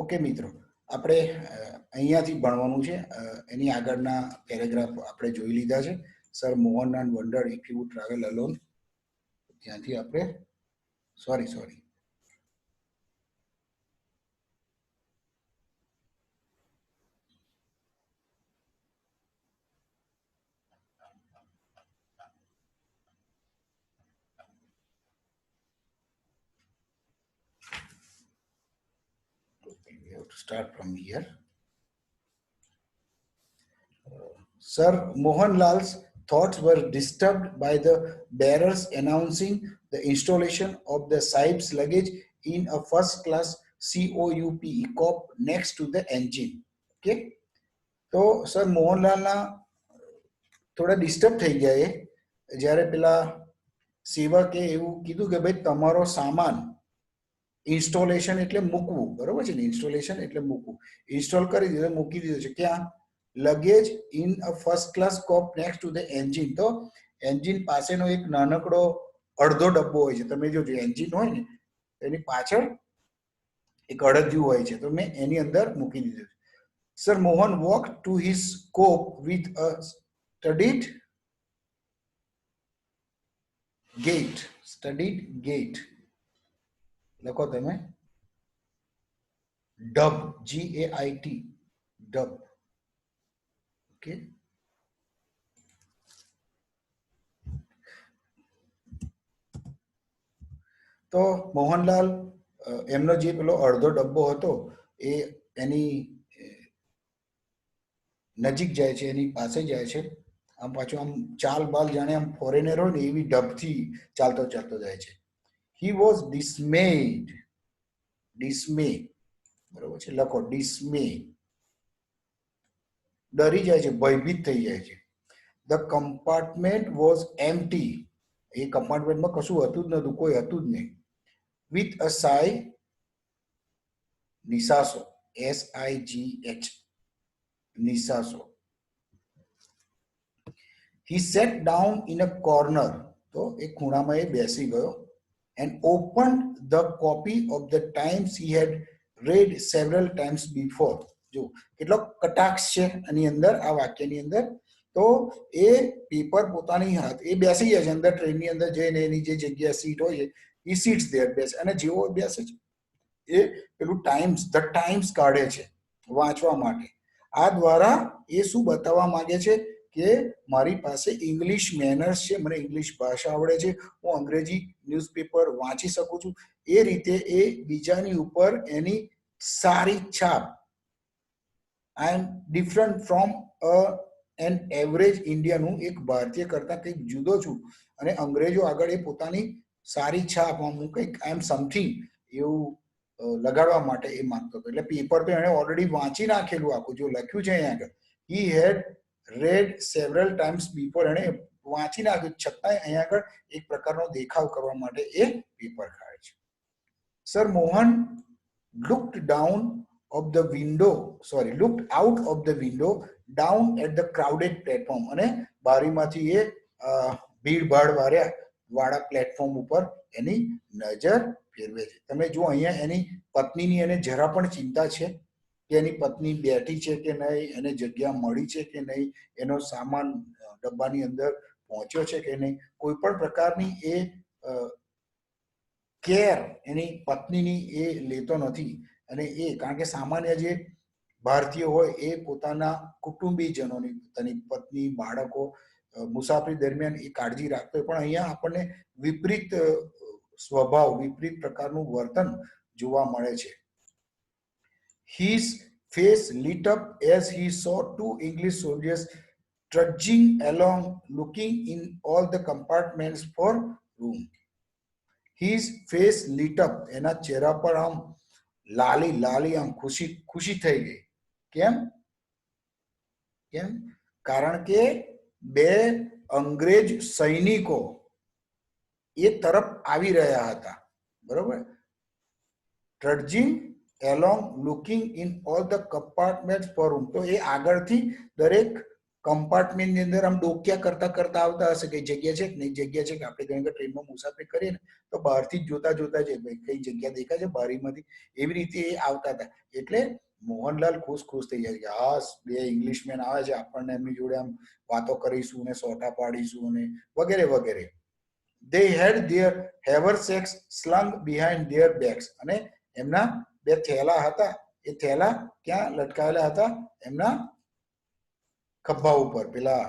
Okay મિત્રો, આપણે અહીંયાથી ભણવાનું છે. એની આગળના પેરેગ્રાફ આપણે જોઈ લીધા છે. Sir Mohanlal wonder if you travel alone. ત્યાંથી આપણે sorry we have to start from here. Sir Mohanlal's thoughts were disturbed by the bearers announcing the installation of the Sahib's luggage in a first-class COUP next to the engine. Okay, તો sir મોહનલાલના થોડા disturb થઈ ગયા એ જ્યારે પેલા સેવકે એવું કીધું કે ભાઈ તમારો સામાન ઇન્સ્ટોલેશન એટલે મૂકવું, બરોબર છે ને? ઇન્સ્ટોલેશન એટલે મૂકવું, ઇન્સ્ટોલ કરી દીધું, મૂકી દીધું છે. ક્યાં? Luggage in a first class coupe next to the engine. તો એન્જિન પાસેનો એક નાનકડો અડધો ડબ્બો હોય છે. તમે જો એન્જિન હોય ને એની પાછળ એક અડધ્યું હોય છે, તો મેં એની અંદર મૂકી દીધું. Sir Mohan walk to his coupe with a studied gait. લખો તમે ડબ, GAIT, ડબ. ઓકે, તો મોહનલાલ એમનો જે પેલો અડધો ડબ્બો હતો એ એની નજીક જાય છે, એની પાસે જાય છે. આમ પાછું આમ ચાલ બાલ જાણે આમ ફોરેનર હોય ને એવી ડબથી ચાલતો જાય છે. હી વોઝ ડિસ્મે, બરોબર છે? લખો ડિસ્મે, ડરી જાય છે, ભયભીત થઈ જાય છે. ધ કમ્પાર્ટમેન્ટ વોઝ એમ્પ્ટી, એ કમ્પાર્ટમેન્ટમાં કશું હતું જ નતું, કોઈ હતું જ નહીં. વિથ અ સાઈ, નિસાસો, SIGH, નિસાસો. He sat down in a corner, તો એક ખૂણામાં એ બેસી ગયો. And opened the copy of the Times he had read several times before. જો કેટલો કટાક્ષ છે આની અંદર, આ વાક્યની અંદર. તો એ પેપર પોતાની હાથ, એ બેસી જાય છે અંદર ટ્રેનની અંદર જઈને, એની જે જગ્યા સીટ હોય છે એ સીટ્સ દેર બેસે, અને જેવો બેસે છે એ પેલું ધ ટાઈમ્સ કાઢે છે વાંચવા માટે. આ દ્વારા એ શું બતાવવા માંગે છે કે મારી પાસે ઇંગ્લિશ મેનર્સ છે, મને ઇંગ્લિશ ભાષા આવડે છે, હું અંગ્રેજી ન્યૂઝપેપર વાંચી શકું છું. એ રીતે એ બીજાની ઉપર એની સારી છાપ, I am different from an average Indian, હું એક ભારતીય કરતા કંઈક જુદો છું, અને અંગ્રેજો આગળ એ પોતાની સારી છાપ, હું કંઈક આઈ એમ સમથિંગ એવું લગાડવા માટે એ માંગતો હતો. એટલે પેપર તો એણે ઓલરેડી વાંચી નાખેલું આખું, જો લખ્યું છે અહીંયા આગળ, હી હેડ રેડ સેવરલ ટાઈમ્સ બિફોર, એણે વાંચી નાખ્યું, છતાંય અહીંયા આગળ એક પ્રકારનો દેખાવ કરવા માટે એ પેપર ખાય છે. Sir Mohan looked out of the window down at the crowded platform, અને બારીમાંથી એ ભીડભાડ વાળા પ્લેટફોર્મ ઉપર એની નજર ફેરવે છે. તમે જો અહીંયા એની પત્નીની એને જરા પણ ચિંતા છે કે એની પત્ની બેઠી છે કે નહીં, એને જગ્યા મળી છે કે નહીં, એનો સામાન ડબ્બાની અંદર પહોંચ્યો છે કે નહીં, કોઈ પણ પ્રકારની એ કેર એની પત્નીની એ લેતો નથી. અને એ કારણ કે સામાન્ય જે ભારતીય હોય એ પોતાના કુટુંબીજનોની, પોતાની પત્ની, બાળકો મુસાફરી દરમિયાન એ કાળજી રાખતો હોય, પણ અહીંયા આપણને વિપરીત સ્વભાવ, વિપરીત પ્રકારનું વર્તન જોવા મળે છે. His face lit up as he saw two English soldiers trudging along, looking in all the compartments for room. His face lit up, એના ચહેરા પર આમ લાલી આમ ખુશી થઈ ગઈ. કેમ? કારણ કે બે અંગ્રેજ સૈનિકો એ તરફ આવી રહ્યા હતા, બરોબર? Trudging along, looking in all the compartments for room, તો એ આગળથી દરેક કમ્પાર્ટમેન્ટની અંદર આમ ડોક્યા કરતા કરતા આવતા હશે કઈ જગ્યા છે કે નહીં જગ્યા છે કે આપણે ઘણી વખત ટ્રેનમાં મુસાફરી કરીએ ને તો બહારથી જ જોતા જોતા જ કઈ જગ્યા દેખાય છે બારીમાંથી એવી રીતે એ આવતા હતા એટલે મોહનલાલ ખુશ થઈ જાય કે હા બે ઇંગ્લિશમેન આવે છે આપણને એમની જોડે આમ વાતો કરીશું ને સોટા પાડીશું ને વગેરે વગેરે. They had their haversacks slung behind their backs અને એમના બે થેલા હતા એ થેલા ક્યાં લટકાયેલા હતા એમના ખભા ઉપર. પેલા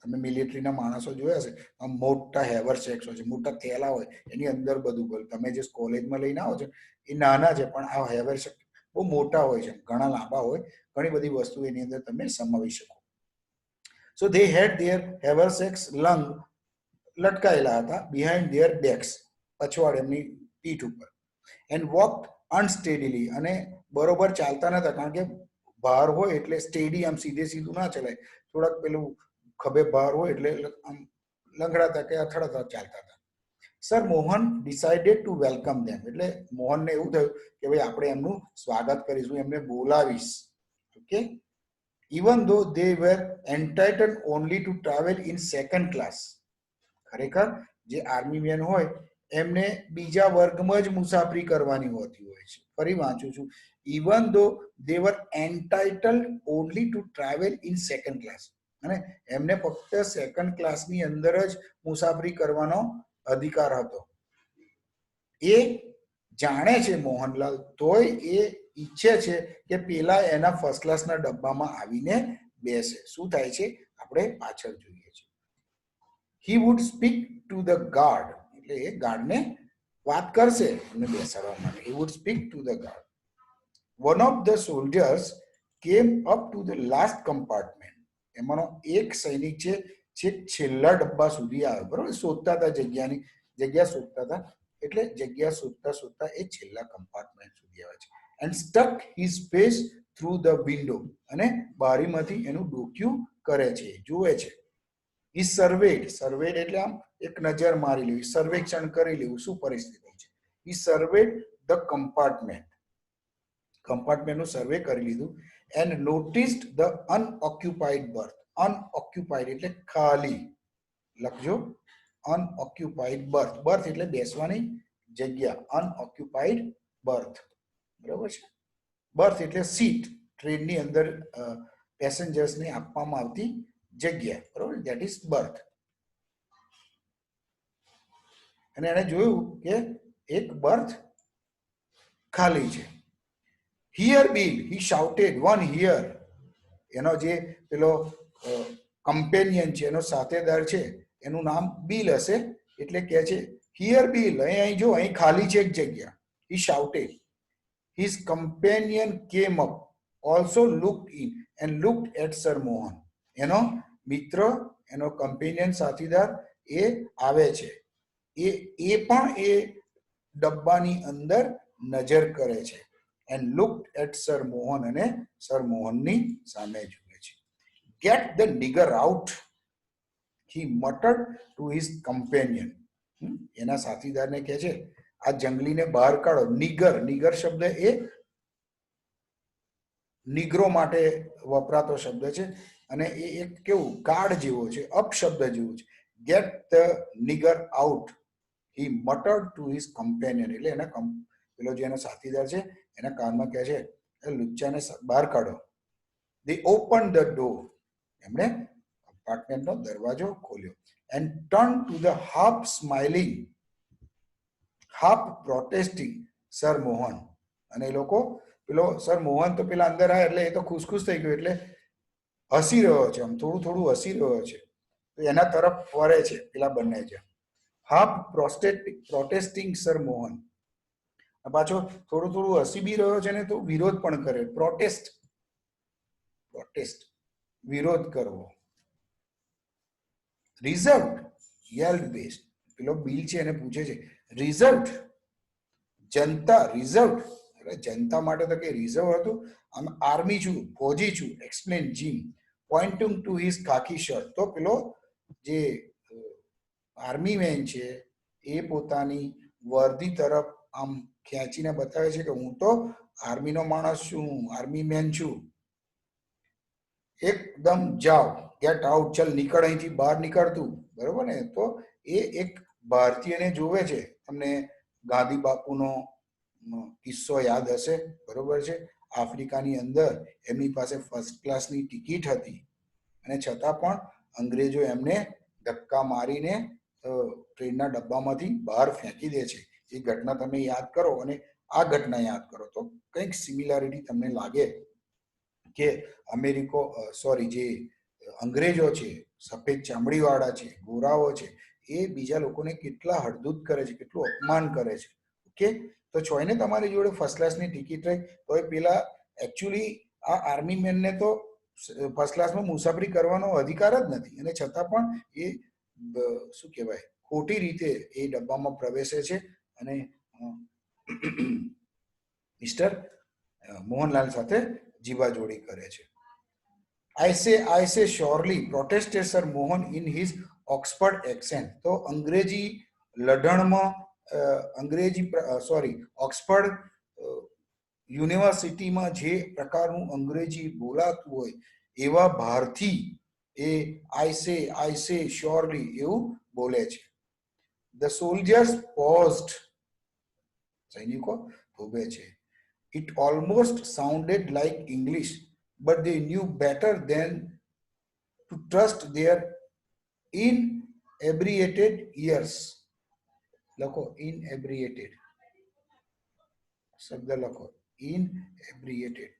તમે મિલિટરીના માણસો જોયા છે આમ મોટા હેવરસેક્સ હોય છે મોટા થેલા હોય એની અંદર બધું બોલ તમે જે કોલેજમાં લઈને આવો છો એ નાના છે પણ આ હેવરસેક્સ બહુ મોટા હોય છે ઘણા લાંબા હોય ઘણી બધી વસ્તુ એની અંદર તમે સમાવી શકો. સો they had their haversacks slung લટકાયેલા હતા behind their backs પછવાડ એમની પીઠ ઉપર and walked unsteadily અને બરોબર ચાલતા નતા કારણ કે ભાર હોય એટલે સ્ટેડી આમ સીધે સીધું ના ચલાય થોડાક પેલું ખભે ભાર હોય એટલે આમ લંગડાતા કે અથડાતા ચાલતા હતા. Sir Mohan decided to welcome them એટલે મોહનને એવું થયું કે ભાઈ આપણે એમનું સ્વાગત કરીશું એમને બોલાવીશ. Okay even though they were entitled only to travel in second class ખરેખર જે આર્મી મેન હોય એમને બીજા વર્ગમાં જ મુસાફરી કરવાની હોતી હોય છે. ફરી વાંચું છું even though they were entitled only to travel in second class અને એમને ફક્ત સેકન્ડ ક્લાસની અંદર જ મુસાફરી કરવાનો અધિકાર હતો. એ જાણે છે મોહનલાલ તોય એ ઈચ્છે છે કે પેલા એના ફર્સ્ટ ક્લાસના ડબ્બામાં આવીને બેસે. શું થાય છે આપણે પાછળ જોઈએ છીએ. He would speak to the guard એટલે એ ગાર્ડને વાત કરશે એમને બેસાડવા માટે. He would speak to the guard. One of the soldiers came up to the last compartment. એમાંનો એક સૈનિક છે છેક છેલ્લા ડબ્બા સુધી આવ્યો બરોબર શોધતા હતા જગ્યા શોધતા હતા એટલે જગ્યા શોધતા શોધતા એ છેલ્લા કમ્પાર્ટમેન્ટ સુધી આવે છે. And stuck his face through the window અને બારીમાંથી એનું ડોક્યું કરે છે જુએ છે. He surveyed એટલે આમ એક નજર મારી લેવી સર્વેક્ષણ કરી લેવું શું પરિસ્થિતિ છે. He surveyed the કમ્પાર્ટમેન્ટનું સર્વે કરી લીધું and noticed the unoccupied berth. Unoccupied એટલે ખાલી લખજો unoccupied berth એટલે બેસવાની જગ્યા unoccupied berth બરાબર છે. બર્થ એટલે સીટ ટ્રેનની અંદર પેસેન્જર્સને આપવામાં આવતી જગ્યા બરાબર ધેટ ઇઝ બર્થ. અને એને જોયું કે એક બર્થ ખાલી છે. Here bill he shouted one here એનો જે પેલો કમ્પેનિયન છે એનો સાથેદાર છે એનું નામ બિલ હશે એટલે કહે છે હિયર બિલ અહીં જો અહીં ખાલી છે એક જગ્યા. હી shouted. His companion came up, also looked in and looked at Sir Mohan. એનો મિત્ર એનો કમ્પેનિયન સાથીદાર એ આવે છે એ પણ એ ડબ્બાની અંદર નજર કરે છે and looked at Sir Mohan અને સર મોહનની સામે જુએ છે. Get the nigger out, he muttered to his companion. એના સાથીદારને કહે છે આ જંગલીને બહાર કાઢો. નિગર શબ્દ એ નિગ્રો માટે વપરાતો શબ્દ છે અને એ એક કેવું ગાઢ જેવો છે અપશબ્દ જેવો છે. Get the nigger out he muttered to his companion એટલે એના પેલો જે એનો સાથીદાર છે એના કાનમાં કહે છે લુચ્ચાને બહાર કાઢો. દે ઓપન ધ ડોર એમણે કમ્પાર્ટમેન્ટનો દરવાજો ખોલ્યો and turn to the half smiling half protesting sir Mohan અને એ લોકો પેલો સર મોહન તો પેલા અંદર આવ્યા એટલે એ તો ખુશ થઈ ગયો એટલે હસી રહ્યો છે આમ થોડું હસી રહ્યો છે તો એના તરફ ફરે છે પેલા બંને છે. હાફ પ્રોટેસ્ટિંગ સર મોહન પાછો થોડું હસી બી રહ્યો છે ને તો વિરોધ પણ કરે. પ્રોટેસ્ટ વિરોધ કરવો. રિઝર્વડ યેલ્ડ બેસ્ટ પેલો બિલ છે એને પૂછે છે રિઝર્વડ જનતા રિઝર્વડ એટલે જનતા માટે તો કે રિઝર્વ હતું આમ આર્મી છું ફોજી છું explain Jim pointing to his khaki shirt. તો પેલો જે આર્મી મેન છે એ પોતાની વર્દી તરફ આમ ખેંચીને બતાવે છે કે હું તો આર્મીનો માણસ છું આર્મી મેન છું. એકદમ જાઓ ગેટ આઉટ, ચલ નીકળ અહીંથી, બહાર નીકળ તું, બરોબર ને? તો એ એક ભારતીયને જોવે છે. તમને ગાંધી બાપુનો કિસ્સો યાદ હશે, બરોબર છે? આફ્રિકાની અંદર એમની પાસે ફર્સ્ટ ક્લાસની ટિકિટ હતી અને છતાં પણ અંગ્રેજો એમને ધક્કા મારીને ટ્રેનના ડબ્બામાંથી બહાર ફેંકી દે છે. એ ઘટના તમે યાદ કરો અને આ ઘટના યાદ કરો તો કંઈક સિમિલારિટી તમને લાગે કે જે અંગ્રેજો છે, સફેદ ચામડીવાળા છે, ગોરાઓ છે, એ બીજા લોકોને કેટલા હળદૂત કરે છે, કેટલું અપમાન કરે છે. ઓકે, તો છોયને તમારી જોડે ફર્સ્ટ ક્લાસની ટિકિટ રહી તો એ પેલા એકચ્યુઅલી આ આર્મી મેનને તો ફર્સ્ટ ક્લાસમાં મુસાફરી કરવાનો અધિકાર જ નથી અને છતાં પણ એ શું કહેવાય ખોટી રીતે એ ડબ્બામાં પ્રવેશે છે અને મિસ્ટર મોહનલાલ સાથે જીવાજોડી કરે છે. I say surely, protested Sir Mohan in his Oxford accent. તો અંગ્રેજી લઢણમાં ઓક્સફર્ડ યુનિવર્સિટીમાં જે પ્રકારનું અંગ્રેજી બોલાતું હોય એવા ભારથી એ I say surely એવું બોલે છે. The soldiers paused. સૈનિકો થોભે છે. It almost sounded like English, but they knew better than to trust their inebriated ears. લખો inebriated શબ્દ લખો inebriated.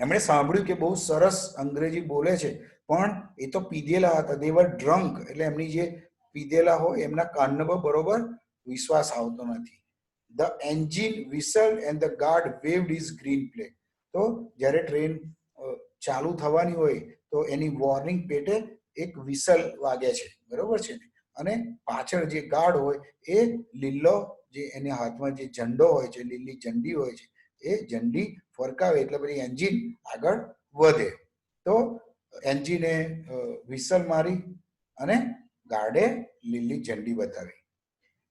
એમણે સાંભળ્યું કે બહુ સરસ અંગ્રેજી બોલે છે પણ એ તો પીધેલા હતા. they were drunk, એટલે એમની જે પીધેલા હોય એમના કાનને બરોબર વિશ્વાસ આવતો નથી. The engine whistled and the guard waved his green flag. તો જ્યારે ટ્રેન ચાલુ થવાની હોય તો એની વોર્નિંગ પેટે એક વિસલ વાગે છે, બરોબર છે ને? અને પાછળ જે ગાર્ડ હોય એ લીલો જે એના હાથમાં જે ઝંડો હોય છે, લીલી ઝંડી હોય છે, એ ઝંડી ફરકાવે એટલે પછી એન્જિન આગળ વધે. તો એન્જિને વિસલ મારી અને ગાર્ડે લીલી ઝંડી બતાવી.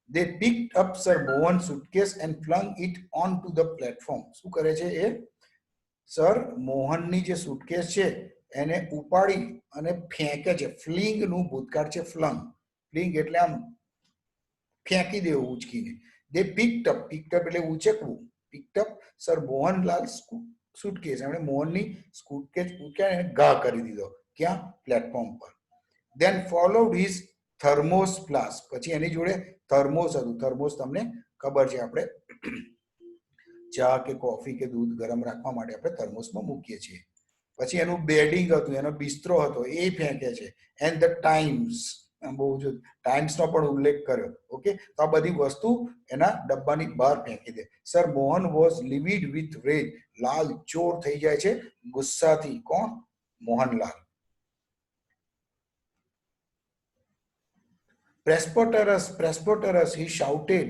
They picked up Sir Mohan's suitcase and flung it onto the platform. શું કરે છે એ? સર મોહનની જે સુટકેસ છે એને ઉપાડી અને ફેંકે છે. ફ્લિંગ નું ભૂતકાળ છે ફ્લંગ. ફ્લિંગ એટલે આમ ફેંકી દેવું ઉચકીને. They picked up એટલે ઉચકવું. picked up Sir Mohanlal's suitcase. એમણે મોહનની સુટકેસ ઉચકાઈને ઘા કરી દીધો. ક્યાં? પ્લેટફોર્મ પર. Then followed his thermos flask. પછી એની જોડે થર્મોસ હતું. થર્મોસ તમને ખબર છે, આપણે ચા કે કોફી કે દૂધ ગરમ રાખવા માટે આપણે થર્મોસમાં મૂકીએ છીએ. પછી એનું બેડિંગ હતું, એનો બિસ્તરો હતો, એ ફેંકે છે. એન્ડ ધ ટાઈમ્સ, બહુ જ ટાઈમ્સનો પણ ઉલ્લેખ કર્યો. ઓકે, તો આ બધી વસ્તુ એના ડબ્બાની બહાર ફેંકી દે. Sir Mohan was લિવિડ with રેજ. લાલ ચોર થઈ જાય છે ગુસ્સાથી. કોણ? Mohanlal. Presbyterus, he shouted,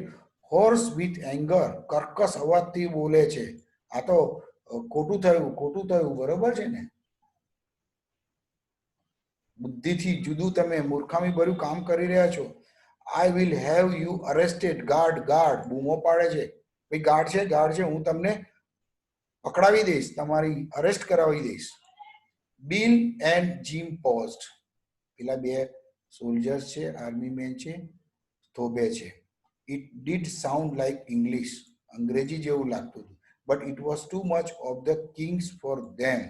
hoarse with anger. કર્કશ અવાજથી બોલે છે. આ તો ખોટું થયું, બરોબર છે ને? બુદ્ધિથી જુદું તમે મૂર્ખામી ભર્યું કામ કરી રહ્યા છો. I will have you arrested. Guard બૂમો પાડે છે. ભાઈ ગાર્ડ છે, હું તમને પકડાવી દઈશ, તમારી અરેસ્ટ કરાવી દઈશ. Bill and Jim paused. પેલા બે સોલ્જર્સ છે, આર્મી મેન છે, થોભે છે. It did sound like English. અંગ્રેજી જેવું લાગતું હતું. But it was too much of the kings for them.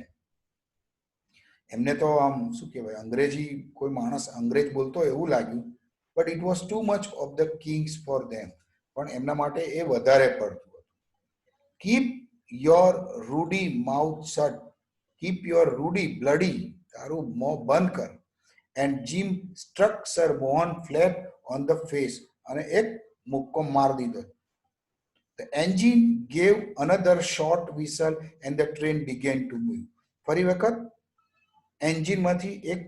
એમને તો આમ શું કહેવાય, અંગ્રેજી કોઈ માણસ અંગ્રેજ બોલતો એવું લાગ્યું. But it was too much of the kings for them. પણ એમના માટે એ વધારે પડતું હતું. Keep your ruddy mouth shut. Keep your ruddy bloody. તારું મોં બંધ કર. And Jim struck Sir Mohan flat on the face. અને એક મુક્કો માર દીધો. The engine gave another short whistle and the train began to move. ફરી વખત એન્જિનમાંથી એક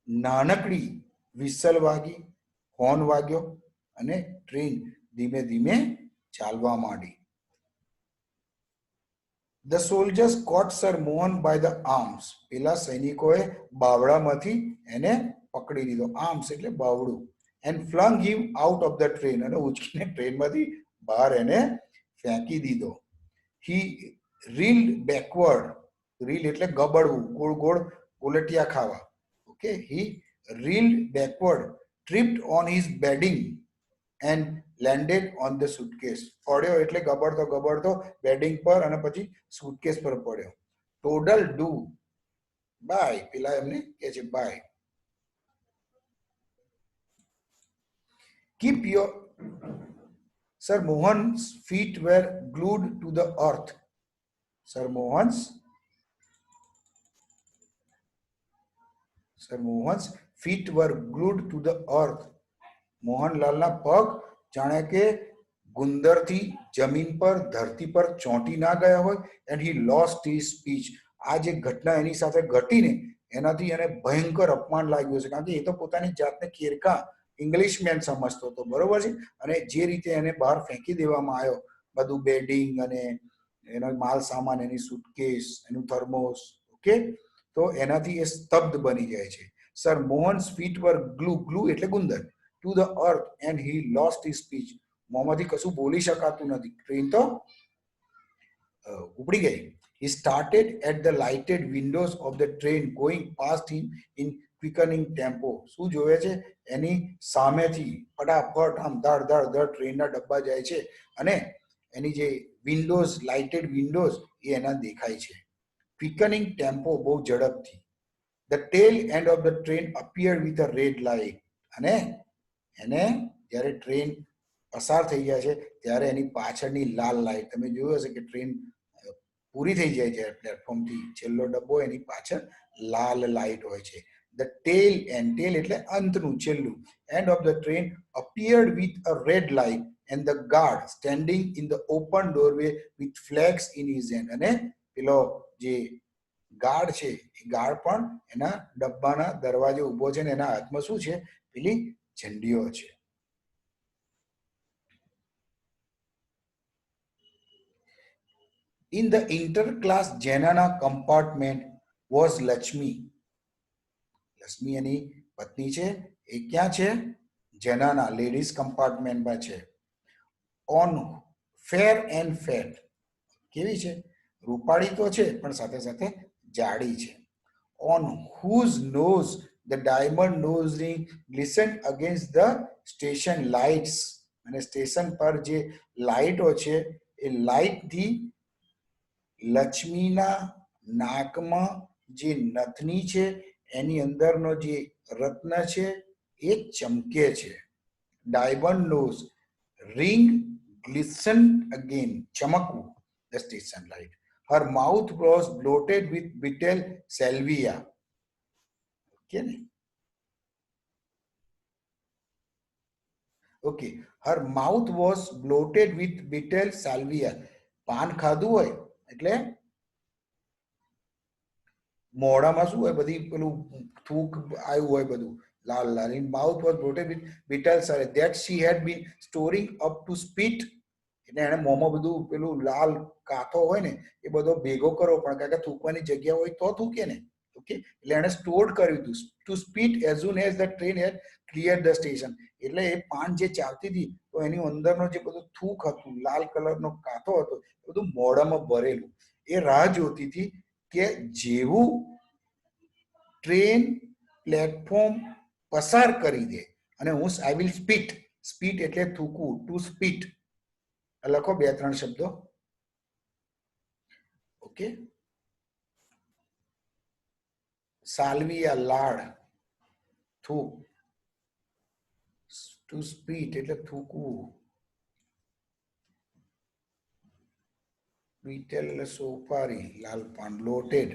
નાનકડી વિસલ વાગી, હોર્ન વાગ્યો અને ટ્રેન ધીમે ધીમે ચાલવા માંડી. The soldiers caught Sir Mohan by the arms. પેલા સૈનિકોએ બાવડામાંથી એને પકડી લીધો. આર્મ્સ એટલે બાવડું. And flung him out of the train. અને ઉચકીને ટ્રેનમાંથી બહાર એને ફેંકી દીધો. He reeled backward. રીલ એટલે ગબડવું, ગોળ ગોળ ગોલટિયા ખાવા. Okay, he reeled backward, tripped on his bedding and landed on the suitcase. પડ્યો એટલે ગબડતો ગબડતો બેડિંગ પર અને પછી સુટકેસ પર પડ્યો. ટોડલ ડુ બાય, પેલા એમને કહે છે by. Keep your Sir Mohan's feet were glued to the earth. Sir Mohan's feet were glued to the earth. મોહનલાલના પગ જાણે કે ગુંદરથી જમીન પર ધરતી પર ચોંટી ના ગયા હોય. And he lost his speech. આ જે ઘટના એની સાથે ઘટીને એનાથી એને ભયંકર અપમાન લાગ્યું છે, કારણ કે એ તો પોતાની જાતને કેરકા ઇંગ્લિશમેન સમજતો હતો, બરોબર છે. અને જે રીતે એને બહાર ફેંકી દેવામાં આવ્યો, બધું બેડિંગ અને એનો માલ સામાન, એની સુટકેસ, એનું થર્મોસ, ઓકે, તો એનાથી એ સ્તબ્ધ બની જાય છે. Sir Mohan's feet were glue એટલે ગુંદર, to the earth and he lost his speech. મોંમાંથી કશું બોલી શકાતું નથી, ટ્રેન તો ઉપડી ગઈ. He started at the lighted windows of the train going past him in quickening tempo. શું જોવે છે? એની સામેથી ફટાફટ આમ ધડ ધડ ધડ ટ્રેનના ડબ્બા જાય છે અને એની જે વિન્ડોઝ, લાઇટેડ વિન્ડોઝ એ એના દેખાય છે. ક્વિકનિંગ ટેમ્પો, બહુ ઝડપથી. The tail end of the train appeared with a red light. અને એને જ્યારે ટ્રેન પસાર થઈ જાય છે ત્યારે એની પાછળની લાલ લાઈટ, તમે જોયું હશે કે ટ્રેન પૂરી થઈ જાય છે પ્લેટફોર્મથી છેલ્લો ડબ્બો, એની પાછળ લાલ લાઈટ હોય છે. ધ ટેલ એન્ડ, ટેલ એટલે અંતનું, છેલ્લું, end of the train appeared with a red light and the guard standing in the open doorway with flags in his hand. અને પેલો જે ગાર્ડ છે એ ગાર્ડ પણ એના ડબ્બાના દરવાજે ઊભો છે ને એના હાથમાં શું છે? પેલી ઝંડીઓ છે. In the interclass Janana compartment was Lakshmi. Lakshmi એની પત્ની છે, એ ક્યાં છે? જનાના લેડીઝ કમ્પાર્ટમેન્ટમાં છે. ઓન ફેર એન્ડ ફેટ, કેવી છે? રૂપાળી તો છે પણ સાથે સાથે જાડી છે. On whose nose the diamond nose ring glistened against the station lights. અને સ્ટેશન પર જે લાઇટો છે એ લાઇટથી લક્ષ્મીના નાકમાં જે નથની છે એની અંદરનો જે રત્ન છે એ ચમકે છે. Diamond nose ring glistened again, ચમકવું, the station light. Her mouth was bloated with betel salvia. Okay, okay. Her mouth was bloated with betel salvia. પાન ખાધું હોય એટલે મોઢામાં શું હોય? બધી પેલું થૂક આવ્યું હોય બધું લાલ લાલ. In mouth was bloated with betel salvia that she had been storing up to spit. એટલે એને મોંમાં બધું પેલું લાલ કાથો હોય ને એ બધો ભેગો કરવો પણ, કારણ કે થૂકવાની જગ્યા હોય તો થૂકે ને. ઓકે, એટલે એને સ્ટોર કર્યું હતું to spit as soon as the train had clear the station. એટલે એ પાન જે ચાલતી હતી તો એની અંદરનો જે બધું થૂક હતું, લાલ કલરનો કાથો હતો, એ બધું મોઢામાં ભરેલું. એ રાહ જોતી હતી કે જેવું ટ્રેન પ્લેટફોર્મ પસાર કરી દે અને હું આઈ વિલ સ્પીટ, સ્પીટ એટલે થૂકવું, ટુ સ્પીટ. લખો બે ત્રણ શબ્દો. ઓકે, સાલ્વિયા લાડ, થૂક, ટુ સ્પીટ એટલે થૂકવું, બીટેલ એટલે સોપારી, લાલ પાન, બ્લોટેડ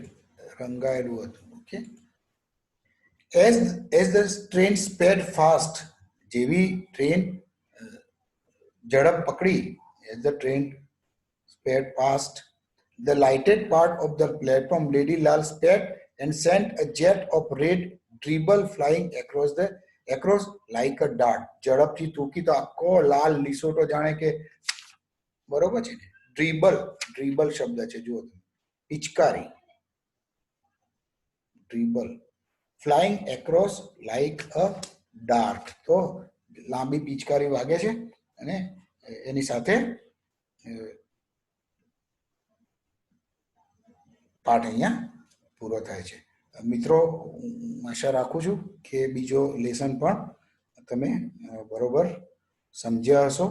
રંગાયેલું હતું. Okay, as the train sped fast, જેવી ટ્રેન ઝડપ પકડી, as the train sped past the lighted part of the platform, Lady Lal sped and sent a jet of red dribble flying across like a dart. ઝડપથી થૂકી તો આખો લાલ લીસોટો જાણે કે, બરોબર છે ને? ડ્રીબલ, ડ્રીબલ શબ્દ છે, જુઓ તમે, પિચકારી, dribble. Flying across like a dart, તો લાંબી પિચકારી વાગે છે અને એની સાથે પાઠ અહીંયા પૂરો થાય છે. મિત્રો, હું આશા રાખું છું કે બીજો લેસન પણ તમે બરોબર સમજ્યા હશો.